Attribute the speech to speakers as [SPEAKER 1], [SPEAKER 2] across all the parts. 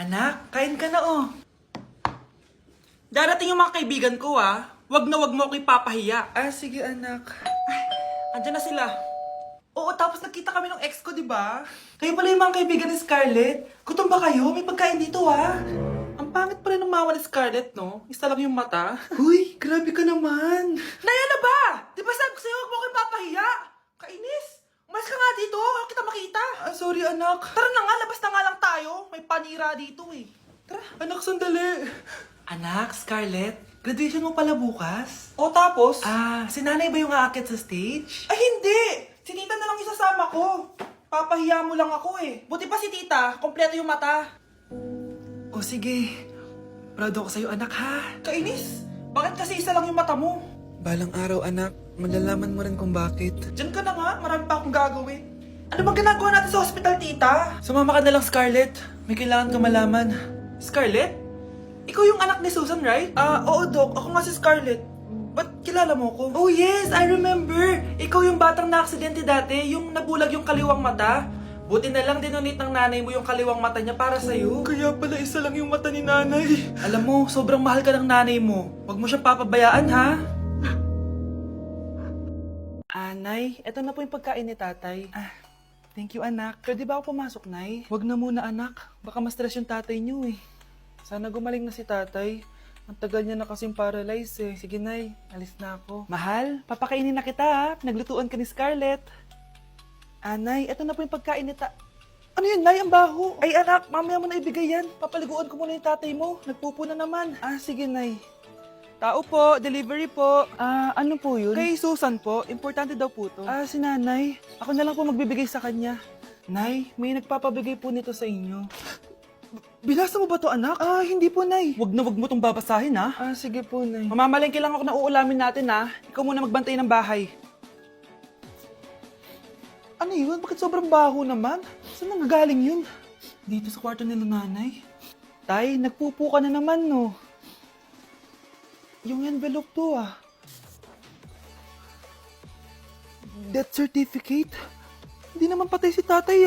[SPEAKER 1] Anak, kain ka na oh. Darating yung mga kaibigan ko ah. Wag na wag mo ako ipapahiya. Ah, sige anak. Ay, andyan na sila. Oo, tapos nakita kami ng ex ko, di ba? Kayo pala yung mga kaibigan ni Scarlett. Gutom ba kayo? May pagkain dito ah. Ang pangit pala ng mama ni Scarlett, no? Isa lang yung mata. Uy, grabe ka naman. Naya na ba? Di ba sabi ko sa'yo, wag mo ako ipapahiya? Kainis. Umalis ka nga dito, ako kita makita. Ah, sorry anak. Tara na nga, labas na nga lang tayo. May panira dito eh. Tara. Anak, sandali. Anak, Scarlett, graduation mo pala bukas? O tapos? Ah, si nanay ba yung aakit sa stage? Ay, hindi! Si tita na lang isasama ko. Papahiya mo lang ako eh. Buti pa si tita, kompleto yung mata. O sige, proud ako sa'yo anak ha. Kainis, bakit kasi isa lang yung mata mo? Balang araw anak, malalaman mo rin kung bakit. Diyan ka na nga, marami pa akong gagawin. Ano bang ginagawa natin sa hospital, tita? Sumama ka na lang, Scarlett. May kailangan ka malaman. Scarlett? Ikaw yung anak ni Susan, right? Oo, Doc. Ako nga si Scarlett. Ba't kilala mo ko? Oh, yes! I remember! Ikaw yung batang na-aksidente dati, yung nabulag yung kaliwang mata. Buti na lang dinonate ng nanay mo yung kaliwang mata niya para sa'yo. Kaya pala isa lang yung mata ni nanay. Alam mo, sobrang mahal ka ng nanay mo. Huwag mo siyang papabayaan, ha? Nay, eto na po yung pagkain ni tatay. Thank you, anak. Pwede ba ako pumasok, Nay? Huwag na muna, anak. Baka ma-stress yung tatay niyo, eh. Sana gumaling na si tatay. Ang tagal niya na kasing paralyzed eh. Sige, Nay. Alis na ako. Mahal, papakainin na kita ha. Naglutuan ka ni Scarlett. Nay, eto na po yung pagkain ni Ano yun, Nay? Ang baho. Ay, anak, mamaya mo na ibigay yan. Papaliguan ko muna yung tatay mo. Nagpupo na naman. Sige, Nay. Tao po, delivery po. Ano po yun? Kay Susan po. Importante daw po to. Si nanay. Ako na lang po magbibigay sa kanya. Nay, may nagpapabigay po nito sa inyo. Binasa mo ba to, anak? Hindi po, Nay. Wag na wag mo tong babasahin, ha? Sige po, Nay. Mamamalengke lang ako na uulamin natin, ha? Ikaw muna magbantay ng bahay. Ano yun? Bakit sobrang baho naman? Saan nanggagaling yun? Dito sa kwarto nila nanay. Tay, nagpupo ka na naman, no? Yung envelope to, Death certificate? Hindi naman patay si tatay,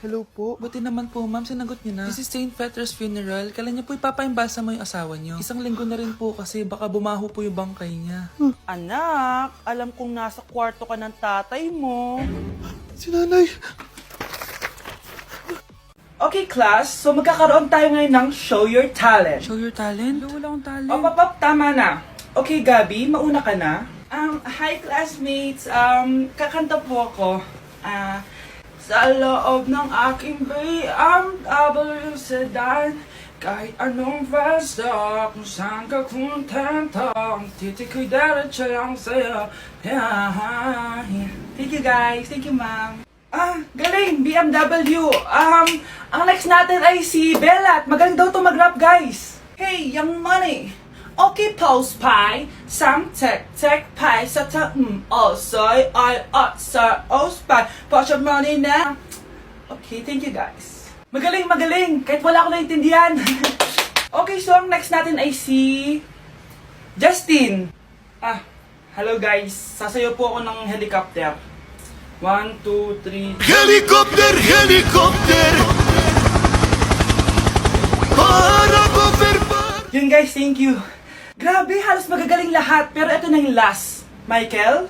[SPEAKER 1] Hello po. Buti naman po, ma'am. Sinagot niyo na. This is St. Peter's Funeral. Kailan niyo po ipapaimbasa mo yung asawa niyo? Isang linggo na rin po kasi baka bumaho po yung bangkay niya. Anak, alam kong nasa kwarto ka ng tatay mo. Si nanay. Okay, class. So, magkakaroon tayo ngayon ng Show Your Talent. Show Your Talent? Wala akong talent. Pop, tama na. Okay, Gabi, mauna ka na. Hi, classmates. Kakanta po ako. Sa loob ng aking BMW sedan, kahit anong basta, kung saan ka kontento, ang titik ko'y diretso lang sa'yo. Thank you guys, thank you ma'am. Galing, BMW. Ang next natin ay si Bellat. Magaling daw to mag-rap guys. Hey, Young Money. Okay, post pie, some tech pie, sa soy, sa ospie, put your money now. Okay, thank you guys. Magaling, kahit wala ko naintindihan. Okay, so ang next natin ay si Justin. Hello guys, sasayaw po ako ng helicopter. 1, 2, 3.
[SPEAKER 2] Helicopter, helicopter. Para
[SPEAKER 1] Yun guys, thank you. Grabe, halos magagaling lahat. Pero ito na yung last. Michael?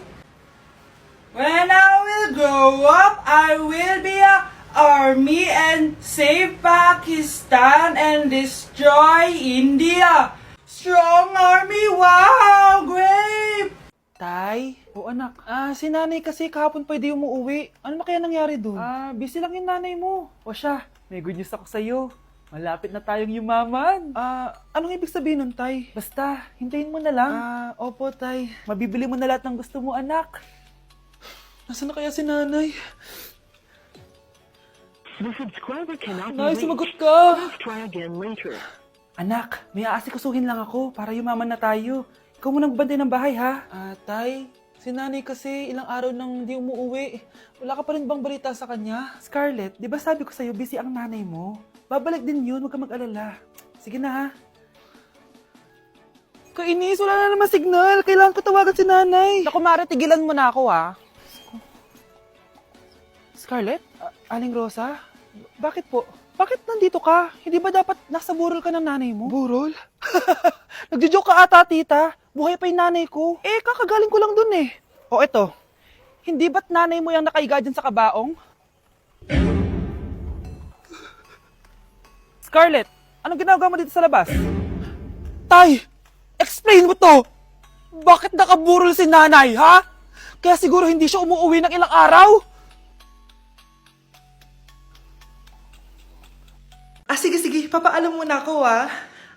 [SPEAKER 1] When I will grow up, I will be a army and save Pakistan and destroy India. Strong army, wow, great! Tay? O anak, si nanay kasi kahapon pwede umuwi. Ano na kaya nangyari doon? Busy lang yung nanay mo. O siya, may good news ako sa'yo. Malapit na tayong yumaman. Anong ibig sabihin nun, Tay? Basta, hintayin mo na lang. Opo, Tay. Mabibili mo na lahat ng gusto mo, anak. Nasaan na kaya si nanay?
[SPEAKER 3] The subscriber cannot
[SPEAKER 1] Nay,
[SPEAKER 3] be
[SPEAKER 1] sumagot
[SPEAKER 3] reached.
[SPEAKER 1] ka!
[SPEAKER 3] Please try again later.
[SPEAKER 1] Anak, may aasikasuhin lang ako para yumaman na tayo. Ikaw muna magbantay ng bahay, ha? Tay, si nanay kasi ilang araw nang di umuwi. Wala ka pa rin bang balita sa kanya? Scarlett, di ba sabi ko sa'yo busy ang nanay mo? Babalik din yun, huwag ka mag-alala. Sige na, ha? Kainis, wala na naman signal. Kailangan ko tawagan si nanay. Naku, Mare, tigilan mo na ako, ha? Scarlett? Aling Rosa? Bakit po? Bakit nandito ka? Hindi ba dapat nasa burol ka ng nanay mo? Burol? Nagjo-joke ka ata, tita. Buhay pa yung nanay ko. Eh, kakagaling ko lang dun eh. O eto, hindi ba't nanay mo yung nakaiga dyan sa kabaong? Scarlett, anong ginagawa mo dito sa labas? Tay, explain mo to! Bakit nakaburol si nanay, ha? Kaya siguro hindi siya umuwi ng ilang araw? Sige, papaalam muna ako,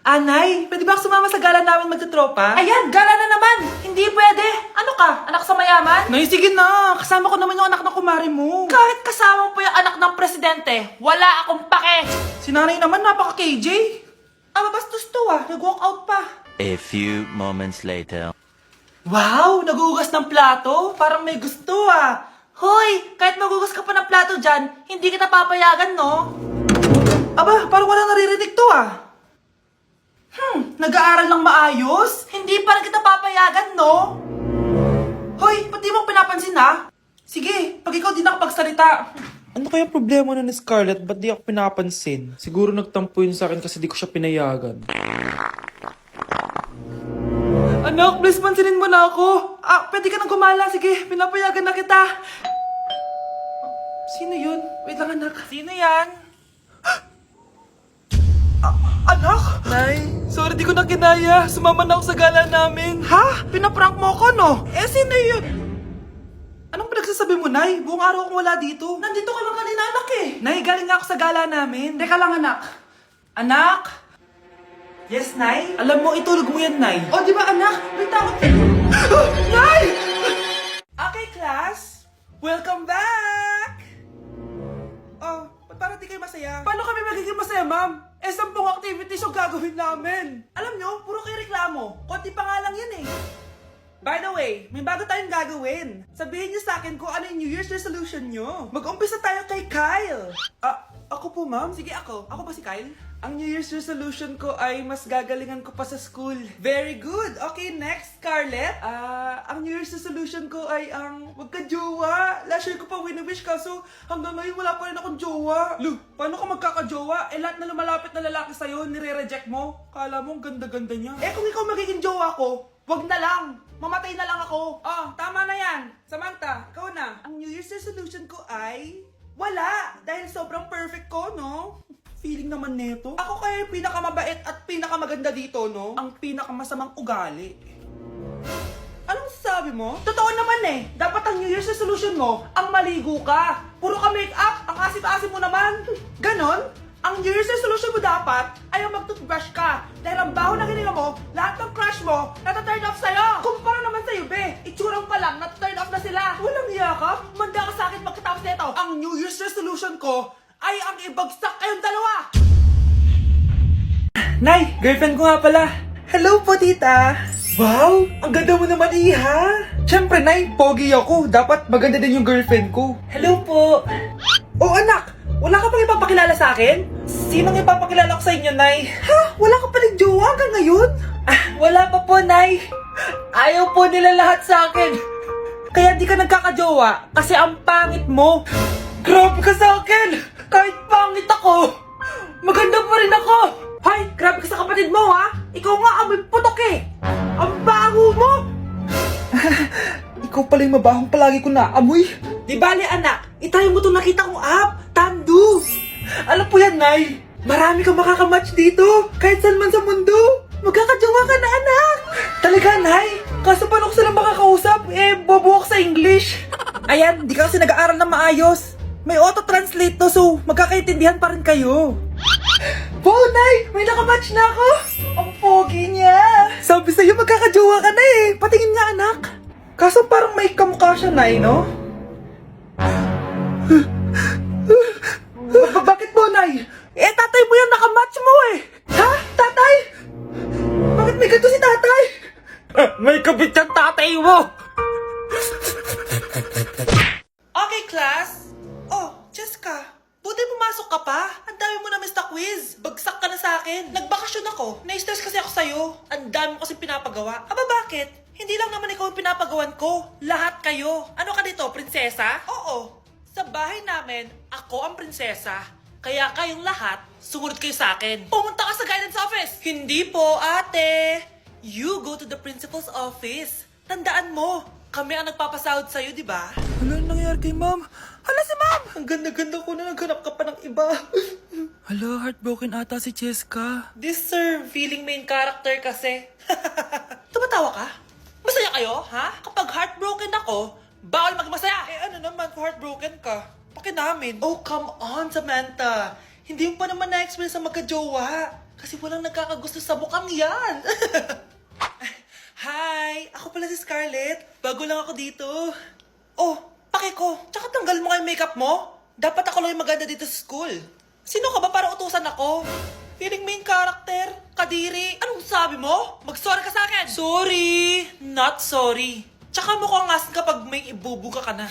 [SPEAKER 1] Anay, pwede ba ako sumama sa gala namin magtutropa?
[SPEAKER 4] Ayan, gala na naman! Hindi pwede! Ano ka? Anak sa mayaman?
[SPEAKER 1] Nay, sige na. Kasama ko naman yung anak ng kumari mo.
[SPEAKER 4] Kahit kasama mo pa yung anak ng presidente, wala akong pake!
[SPEAKER 1] Si nanay naman, napaka-KJ. Bastos to, nag-walk out pa.
[SPEAKER 5] A few moments later.
[SPEAKER 1] Wow, nagugas ng plato. Parang may gusto,
[SPEAKER 4] Hoy, kahit magugas ka pa ng plato dyan, hindi kita papayagan, no?
[SPEAKER 1] Parang wala naririnig to, Nag-aaral ng maayos?
[SPEAKER 4] Hindi pa rin kita papayagan, no?
[SPEAKER 1] Hoy, ba't di mo pinapansin, Sige, pag ikaw di nakapagsalita. Ano kaya problema na ni Scarlett? Ba't di ako pinapansin? Siguro nagtampo yun sa akin kasi di ko siya pinayagan. Anak, please pansinin mo na ako. Pwede ka nang gumala. Sige, pinapayagan na kita. Sino yun? Wait lang, anak.
[SPEAKER 4] Sino yan?
[SPEAKER 1] Anak? Nay, sorry di ko na kinaya. Sumama na ako sa gala namin. Ha? Pinaprank mo ako, no? Sino yun? Anong pinagsasabi mo, Nay? Buong araw akong wala dito. Nandito ka lang kanina, anak Nay, galing nga ako sa gala namin. Teka lang, anak. Anak? Yes, Nay? Alam mo, itulog mo yan, Nay. O, di ba, anak? May takot. Nay! Okay, class. Welcome back! Oh, ba't parang di kayo masaya? Paano kami magiging masaya, ma'am? 10 activities yung gagawin namin. Alam nyo, puro kayo reklamo. Konti pa nga lang yan By the way, may bago tayong gagawin. Sabihin niyo sa akin kung ano yung New Year's resolution nyo. Mag-umpisa tayo kay Kyle. Ako po, ma'am? Sige, ako. Ako ba si Kyle? Ang New Year's resolution ko ay mas gagalingan ko pa sa school. Very good. Okay, next, Scarlett. Ang New Year's resolution ko ay ang wag ka jowa. Last year ko pa wini-wish kaso hanggang ngayon wala pa rin akong jowa. Lu, paano ka magkakajowa? Lahat na lumalapit na lalaki sa'yo, nire-reject mo. Kala mo ang ganda-ganda niya. Kung ikaw magiging jowa ko, wag na lang. Mamatay na lang ako. Tama na yan. Samantha, ikaw na. Ang New Year's resolution ko ay wala. Dahil sobrang perfect ko, no? Feeling naman neto. Ako kaya yung pinakamabait at pinakamaganda dito, no? Ang pinakamasamang ugali. Anong sabi mo? Totoo naman Dapat ang New Year's resolution mo, ang maligo ka. Puro ka make-up, ang asim-asim mo naman. Ganon? Ang New Year's resolution mo dapat ay ang mag-toothbrush ka. Dahil ang baho na hininga mo, lahat ng crush mo, nata-turn off sa'yo. Kumpara naman sa'yo, be. Itsurang pa lang, nata-turn off na sila. Walang iya ka? Manda ka sa akin pagkatapos nito. Ang New Year's resolution ko ay ang ibagsak kayong dalawa. Nay, girlfriend ko nga pala. Hello po, tita. Wow, ang ganda mo naman, iha. Siyempre, Nay, pogi ako. Dapat maganda din yung girlfriend ko. Hello po. Oh, anak. Wala ka pang ipapakilala sa akin? Sinong ipapakilala ko sa inyo, Nay? Ha? Wala ka pa rin jowa hanggang ngayon? Wala pa po, Nay. Ayaw po nila lahat sa akin. Kaya di ka nagkakajowa kasi ang pangit mo. Grabe ka sa akin! Kahit pangit ako, maganda pa rin ako! Hay, grabe ka sa kapatid mo, ha? Ikaw nga amoy putok Ang baho mo! Ikaw pala yung mabahong palagi ko naamoy. Di bali, anak, itayo mo itong nakita kong app, Tandu. Alam po yan, Nay. Marami kang makakamatch dito, kahit saan man sa mundo. Magkakajowa ka na, anak. Talaga, Nay? Kaso paano ko silang makakausap? Bobo ako sa English. Ayan, di ka kasi nag-aaral na maayos. May auto-translate to, so magkakaintindihan pa rin kayo. Wow, Nay! May nakamatch na ako! Ang pogi niya! Sabi sa'yo, magkakajowa ka na Patingin nga, anak. Kaso parang may kamukha siya, Nay, no? Bakit mo, Nay? Tatay mo yung nakamatch mo Ha? Tatay? Bakit may ganito si tatay? May kabit yung tatay mo! Okay, class. Jessica, buti pumasok ka pa. Ang dami mo na miss na quiz. Bagsak ka na sa akin. Nagbakasyon ako. Na-stress kasi ako sa'yo. Ang dami mo kasi pinapagawa. Bakit? Hindi lang naman ikaw yung pinapagawan ko. Lahat kayo. Ano ka dito, prinsesa? Oo.
[SPEAKER 4] Sa bahay namin, ako ang prinsesa. Kaya kayong lahat, sumunod kayo sa akin. Pumunta ka sa guidance office! Hindi po, ate! You go to the principal's office. Tandaan mo, kami ang nagpapasahod sa'yo, di ba?
[SPEAKER 1] Ano nangyari kay ma'am? Hala si ma'am! Ang ganda-ganda ko na naghanap ka pa ng iba. Hala, heartbroken ata si Cheska.
[SPEAKER 4] This sir, feeling main character kasi. Tumatawa ka? Masaya kayo, ha? Kapag heartbroken ako, bawal magmasaya.
[SPEAKER 1] Eh ano naman kung heartbroken ka? Pakinamin.
[SPEAKER 4] Oh, come on, Samantha. Hindi mo pa naman na-experience sa magka-jowa. Kasi walang nagkakagusto sa mukhang yan.
[SPEAKER 1] Hi! Ako pala si Scarlett. Bago lang ako dito.
[SPEAKER 4] Oh, pake ko. Tsaka tanggal mo nga yung makeup mo. Dapat ako lang yung maganda dito sa school. Sino ka ba para utusan ako? Feeling main character? Kadiri? Anong sabi mo? Mag-sorry ka sa akin! Sorry! Not sorry. Tsaka mukhang asin kapag may ibubuga ka na.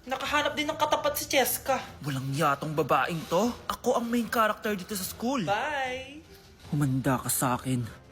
[SPEAKER 4] Nakahanap din ng katapat si Cheska.
[SPEAKER 1] Walang yatong babaeng to. Ako ang main character dito sa school.
[SPEAKER 4] Bye!
[SPEAKER 1] Humanda ka sa akin.